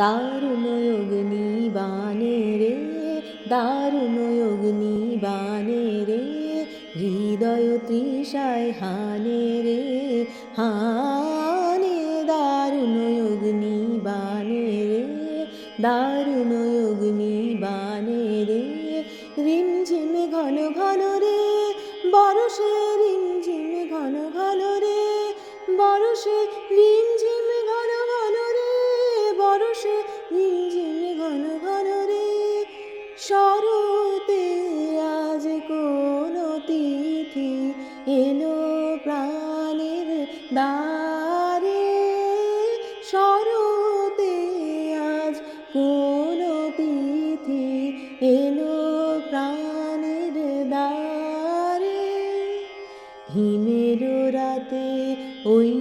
দারুণ অগ্নিবাণে রে, দারুণ অগ্নিবাণে রে, হৃদয় তৃষায় হানে রে, হানে। দারুণ অগ্নিবাণে রে, দারুণ অগ্নিবাণে রে, রিমঝিম ঘন ঘন রে বরষে, রিমঝিম ঘন ঘন রে বরষে, রিমঝিম ঘন ঘন রে বরষে, রিমঝিম ঘন ঘন রে। শরতে আজ কোন তিথি এলো প্রাণের দ্বারে, শরতে আজ কোন তিথি এলো প্রাণের দ্বারে। হিমের রাতে ওই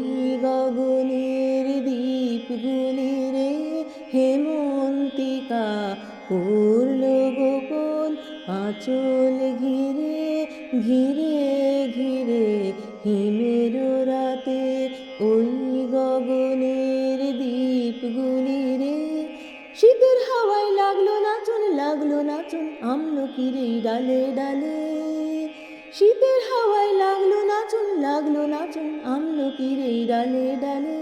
গগনের দ্বীপগুলি রে, হেমন্তিকা করল গোপন আঁচল ঘিরে, ঘিরে ঘিরে। হিমের রাতে ওই গগনের দ্বীপগুলি রে, শীতের হাওয়ায় লাগলো নাচন, লাগলো নাচন আমলকিরে ডালে ডালে। শীতের হাওয়ায় লাগলো নাচন, লাগলো নাচন আমলকিরে ডালে ডালে।